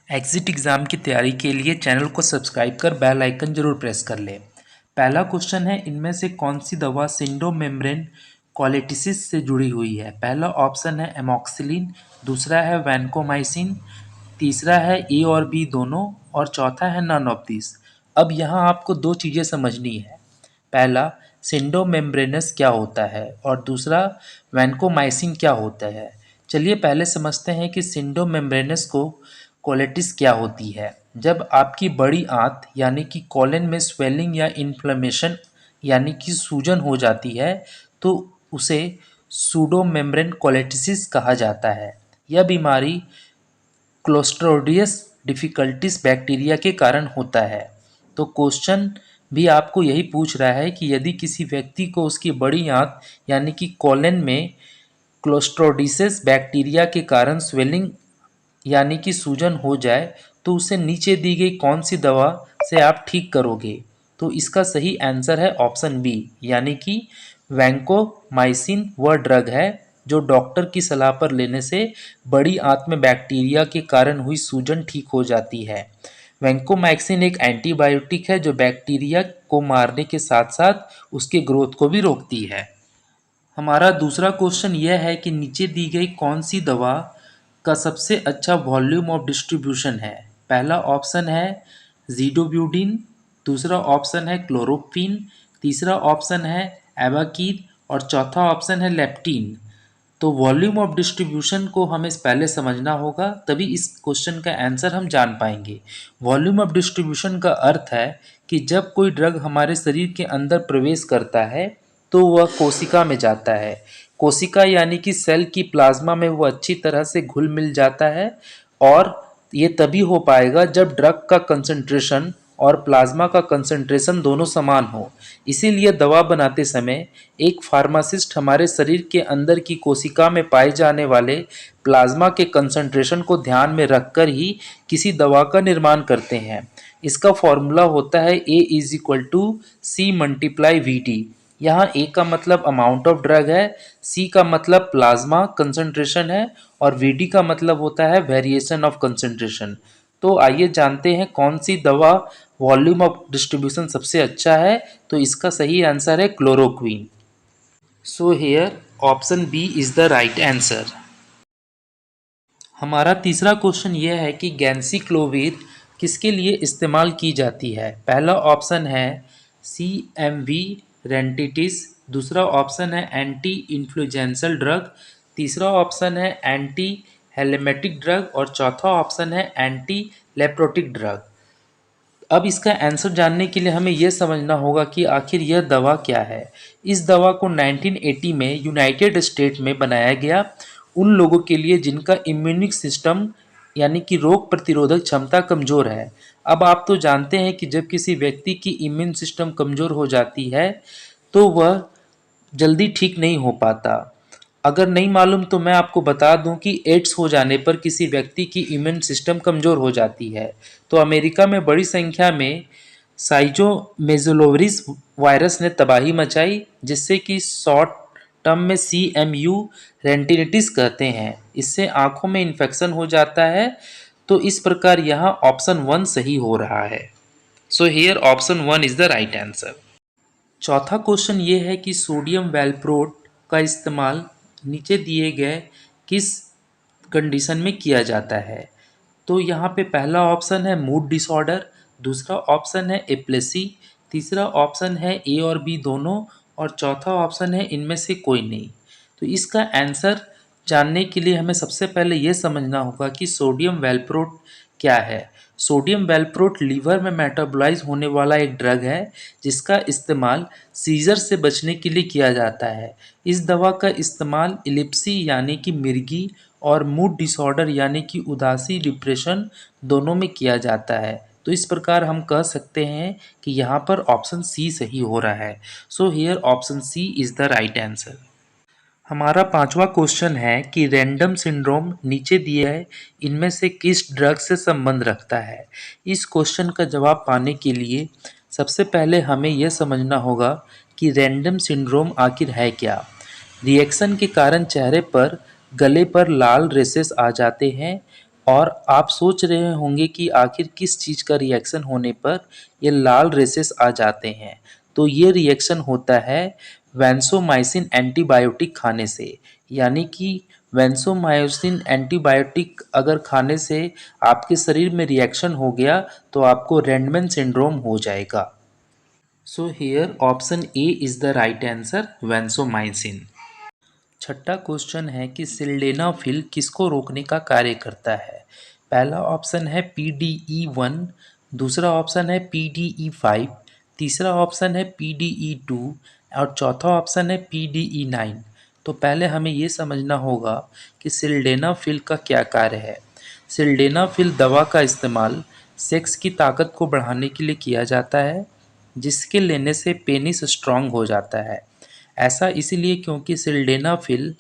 Exit exam की तैयारी के लिए चैनल को सब्सक्राइब कर बेल आइकन जरूर प्रेस कर लें। पहला क्वेश्चन है, इनमें से कौन सी दवा सिंडोमेम्ब्रेन कोलेटिसिस से जुड़ी हुई है। पहला ऑप्शन है एमॉक्सिलिन, दूसरा है वैनकोमाइसिन, तीसरा है ए और बी दोनों और चौथा है नन ऑफ दिस। अब यहाँ आपको दो चीज़ें समझनी है। पहला, सिंडोमेम्ब्रेनस क्या होता है और दूसरा वैनकोमाइसिन क्या होता है। चलिए पहले समझते हैं कि सिंडोमेम्ब्रेनस को कोलेटिस क्या होती है। जब आपकी बड़ी आंत यानी कि कोलन में स्वेलिंग या इन्फ्लेमेशन यानी कि सूजन हो जाती है तो उसे सूडोमेम्ब्रेन कोलेटिसिस कहा जाता है। यह बीमारी क्लोस्ट्रोडियस डिफिकल्टिस बैक्टीरिया के कारण होता है। तो क्वेश्चन भी आपको यही पूछ रहा है कि यदि किसी व्यक्ति को उसकी बड़ी आंत यानी कि कोलन में क्लोस्ट्रोडियस बैक्टीरिया के कारण स्वेलिंग यानी कि सूजन हो जाए तो उसे नीचे दी गई कौन सी दवा से आप ठीक करोगे। तो इसका सही आंसर है ऑप्शन बी यानी कि वैंकोमाइसिन वह ड्रग है जो डॉक्टर की सलाह पर लेने से बड़ी आंत में बैक्टीरिया के कारण हुई सूजन ठीक हो जाती है। वैंकोमाइसिन एक एंटीबायोटिक है जो बैक्टीरिया को मारने के साथ साथ उसके ग्रोथ को भी रोकती है। हमारा दूसरा क्वेश्चन यह है कि नीचे दी गई कौन सी दवा का सबसे अच्छा वॉल्यूम ऑफ डिस्ट्रीब्यूशन है। पहला ऑप्शन है ज़िडोब्यूडिन, दूसरा ऑप्शन है क्लोरोक्विन, तीसरा ऑप्शन है एवाकीर और चौथा ऑप्शन है लेप्टिन। तो वॉल्यूम ऑफ डिस्ट्रीब्यूशन को हमें पहले समझना होगा, तभी इस क्वेश्चन का आंसर हम जान पाएंगे। वॉल्यूम ऑफ डिस्ट्रीब्यूशन का अर्थ है कि जब कोई ड्रग हमारे शरीर के अंदर प्रवेश करता है तो वह कोशिका में जाता है। कोशिका यानी कि सेल की प्लाज्मा में वो अच्छी तरह से घुल मिल जाता है और ये तभी हो पाएगा जब ड्रग का कंसंट्रेशन और प्लाज्मा का कंसंट्रेशन दोनों समान हो। इसीलिए दवा बनाते समय एक फार्मासिस्ट हमारे शरीर के अंदर की कोशिका में पाए जाने वाले प्लाज्मा के कंसंट्रेशन को ध्यान में रखकर ही किसी दवा का निर्माण करते हैं। इसका फॉर्मूला होता है A = C×V टी। यहाँ ए का मतलब अमाउंट ऑफ ड्रग है, सी का मतलब प्लाज्मा कंसंट्रेशन है और वीडी का मतलब होता है वेरिएशन ऑफ कंसंट्रेशन। तो आइए जानते हैं कौन सी दवा वॉल्यूम ऑफ डिस्ट्रीब्यूशन सबसे अच्छा है। तो इसका सही आंसर है chloroquine. So here option B is the right answer. हमारा तीसरा क्वेश्चन यह है कि गैंसीक्लोविर किसके लिए इस्तेमाल की जाती है। पहला ऑप्शन है सी एम वी रेंटिटिस, दूसरा ऑप्शन है एंटी इन्फ्लुएंजल ड्रग, तीसरा ऑप्शन है एंटी हेलेमेटिक ड्रग और चौथा ऑप्शन है एंटी लेप्रोटिक ड्रग। अब इसका आंसर जानने के लिए हमें यह समझना होगा कि आखिर यह दवा क्या है। इस दवा को 1980 में यूनाइटेड स्टेट में बनाया गया उन लोगों के लिए जिनका इम्यूनिक सिस्टम यानी कि रोग प्रतिरोधक क्षमता कमज़ोर है। अब आप तो जानते हैं कि जब किसी व्यक्ति की इम्यून सिस्टम कमज़ोर हो जाती है तो वह जल्दी ठीक नहीं हो पाता। अगर नहीं मालूम तो मैं आपको बता दूं कि एड्स हो जाने पर किसी व्यक्ति की इम्यून सिस्टम कमज़ोर हो जाती है। तो अमेरिका में बड़ी संख्या में साइटोमेगालोविरस वायरस ने तबाही मचाई जिससे कि शॉर्ट टर्म में CMU रेंटिनिटिस कहते हैं। इससे आंखों में इन्फेक्शन हो जाता है। तो इस प्रकार यहाँ ऑप्शन 1 सही हो रहा है। So here option 1 is the right answer. चौथा क्वेश्चन ये है कि सोडियम वैल्प्रोट का इस्तेमाल नीचे दिए गए किस कंडीशन में किया जाता है। तो यहाँ पे पहला ऑप्शन है मूड डिसऑर्डर, दूसरा ऑप्शन है एप्लेसी, तीसरा ऑप्शन है ए और बी दोनों और चौथा ऑप्शन है इनमें से कोई नहीं। तो इसका आंसर जानने के लिए हमें सबसे पहले ये समझना होगा कि सोडियम वैल्प्रोट क्या है। सोडियम वैल्प्रोट लीवर में मेटाबोलाइज होने वाला एक ड्रग है जिसका इस्तेमाल सीजर से बचने के लिए किया जाता है। इस दवा का इस्तेमाल इलिप्सी यानी कि मिर्गी और मूड डिसऑर्डर यानी कि उदासी डिप्रेशन दोनों में किया जाता है। तो इस प्रकार हम कह सकते हैं कि यहाँ पर ऑप्शन सी सही हो रहा है। So here option C is the right answer. हमारा पांचवा क्वेश्चन है कि रैंडम सिंड्रोम नीचे दिए है इनमें से किस ड्रग से संबंध रखता है। इस क्वेश्चन का जवाब पाने के लिए सबसे पहले हमें यह समझना होगा कि रैंडम सिंड्रोम आखिर है क्या। रिएक्शन के कारण चेहरे पर गले पर लाल रेसेस आ जाते हैं। और आप सोच रहे होंगे कि आखिर किस चीज़ का रिएक्शन होने पर ये लाल रेसेस आ जाते हैं। तो ये रिएक्शन होता है वैंसोमाइसिन एंटीबायोटिक खाने से। यानी कि वैंसोमाइसिन एंटीबायोटिक अगर खाने से आपके शरीर में रिएक्शन हो गया तो आपको रेंडमैन सिंड्रोम हो जाएगा। So here option A is the right answer, vancomycin. छठा क्वेश्चन है कि सिल्डेनाफिल किसको रोकने का कार्य करता है। पहला ऑप्शन है PDE1, दूसरा ऑप्शन है PDE5, तीसरा ऑप्शन है PDE2 और चौथा ऑप्शन है PDE9। तो पहले हमें ये समझना होगा कि सिल्डेनाफिल का क्या कार्य है। सिल्डेनाफिल दवा का इस्तेमाल सेक्स की ताकत को बढ़ाने के लिए किया जाता है, जिसके लेने से पेनिस स्ट्रांग हो जाता है। ऐसा इसलिए क्योंकि सिल्डेनाफिल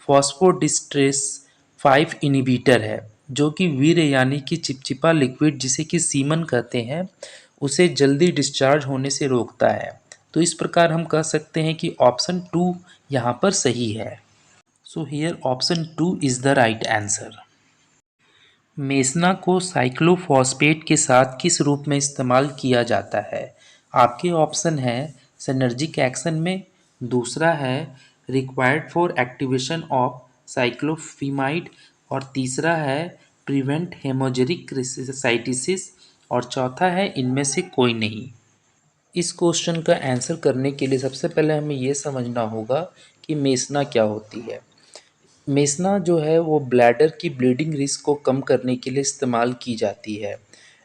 फॉस्फोडिस्ट्रेस 5 इनहिबिटर है, जो कि वीर्य यानी कि चिपचिपा लिक्विड जिसे कि सीमन कहते हैं, उसे जल्दी डिस्चार्ज होने से रोकता है। तो इस प्रकार हम कह सकते हैं कि ऑप्शन 2 यहाँ पर सही है। So here option 2 is the right answer. Mesna को साइक्लोफॉस्फेट के साथ किस रूप में इस्तेमाल किया जाता है। आपके ऑप्शन है सिनर्जिक एक्शन में, दूसरा है रिक्वायर्ड फॉर एक्टिवेशन ऑफ साइक्लोफिमाइड और तीसरा है प्रिवेंट हेमोजेरिक साइटिसिस और चौथा है इनमें से कोई नहीं। इस क्वेश्चन का आंसर करने के लिए सबसे पहले हमें ये समझना होगा कि मेसना क्या होती है। मेसना जो है वो ब्लैडर की ब्लीडिंग रिस्क को कम करने के लिए इस्तेमाल की जाती है।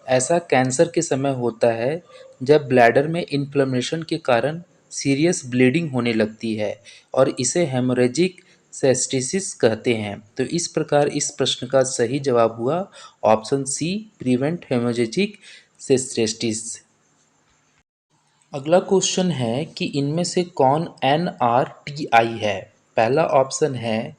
ऐसा कैंसर के समय होता है जब ब्लैडर में इन्फ्लेमेशन के कारण सीरियस ब्लीडिंग होने लगती है और इसे हेमोरेजिक सेस्टिसिस कहते हैं। तो इस प्रकार इस प्रश्न का सही जवाब हुआ ऑप्शन सी, प्रिवेंट हेमोरेजिक सेस्टिसिस। अगला क्वेश्चन है कि इनमें से कौन NRTI है। पहला ऑप्शन है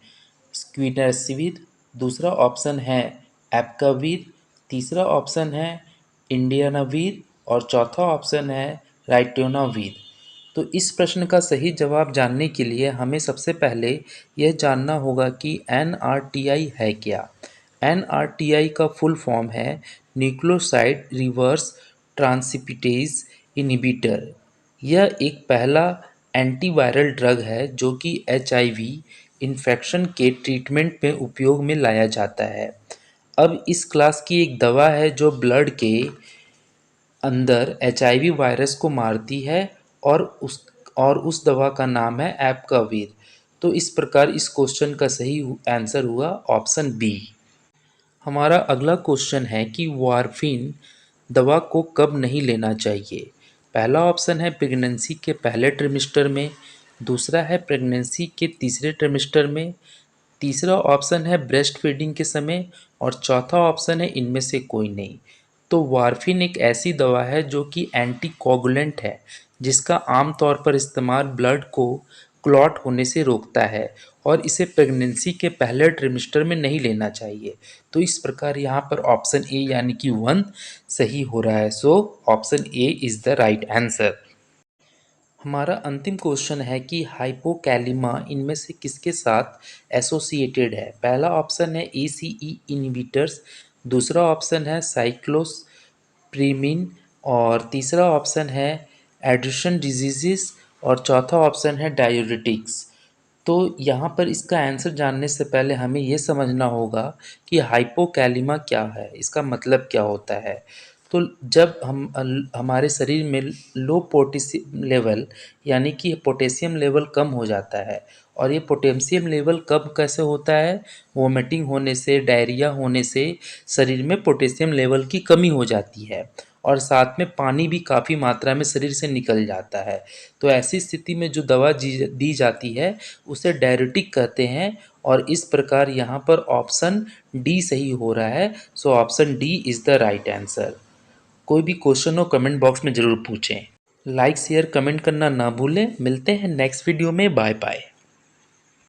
स्क्विनर्सिविर, दूसरा ऑप्शन है एप्कावीर, तीसरा ऑप्शन है इंडियानावीर और चौथा ऑप्शन है राइटोनावीर। तो इस प्रश्न का सही जवाब जानने के लिए हमें सबसे पहले यह जानना होगा कि NRTI है क्या। NRTI का फुल फॉर्म है न्यूक्लियोसाइड रिवर्स ट्रांसक्रिप्टेज इनहिबिटर। यह एक पहला एंटीवायरल ड्रग है जो कि HIV इन्फेक्शन के ट्रीटमेंट में उपयोग में लाया जाता है। अब इस क्लास की एक दवा है जो ब्लड के अंदर HIV वायरस को मारती है और उस दवा का नाम है एप्कावीर। तो इस प्रकार इस क्वेश्चन का सही आंसर हुआ ऑप्शन बी। हमारा अगला क्वेश्चन है कि वारफिन दवा को कब नहीं लेना चाहिए। पहला ऑप्शन है प्रेगनेंसी के पहले ट्रिमेस्टर में, दूसरा है प्रेगनेंसी के तीसरे ट्रिमेस्टर में, तीसरा ऑप्शन है ब्रेस्ट फीडिंग के समय और चौथा ऑप्शन है इनमें से कोई नहीं। तो वारफिन एक ऐसी दवा है जो कि एंटीकोगुलेंट है, जिसका आमतौर पर इस्तेमाल ब्लड को क्लॉट होने से रोकता है और इसे प्रेगनेंसी के पहले ट्रिमेस्टर में नहीं लेना चाहिए। तो इस प्रकार यहाँ पर ऑप्शन ए यानी कि 1 सही हो रहा है। So option A is the right answer. हमारा अंतिम क्वेश्चन है कि हाइपोकैलिमा इनमें से किसके साथ एसोसिएटेड है। पहला ऑप्शन है ACE इनहिबिटर्स, दूसरा ऑप्शन है साइक्लोस्प्रिमिन और तीसरा ऑप्शन है एडिशन डिजीजेस और चौथा ऑप्शन है डायूरेटिक्स। तो यहाँ पर इसका आंसर जानने से पहले हमें ये समझना होगा कि हाइपोकैलिमा क्या है, इसका मतलब क्या होता है। तो जब हमारे शरीर में लो पोटेशियम लेवल यानी कि पोटेशियम लेवल कम हो जाता है, और ये पोटेशियम लेवल कब कैसे होता है, वोमिटिंग होने से, डायरिया होने से शरीर में पोटेशियम लेवल की कमी हो जाती है और साथ में पानी भी काफ़ी मात्रा में शरीर से निकल जाता है। तो ऐसी स्थिति में जो दवा दी जाती है उसे डायरेटिक कहते हैं और इस प्रकार यहाँ पर ऑप्शन डी सही हो रहा है। So option D is the right answer. कोई भी क्वेश्चन हो कमेंट बॉक्स में ज़रूर पूछें। लाइक शेयर कमेंट करना ना भूलें। मिलते हैं नेक्स्ट वीडियो में। Bye bye.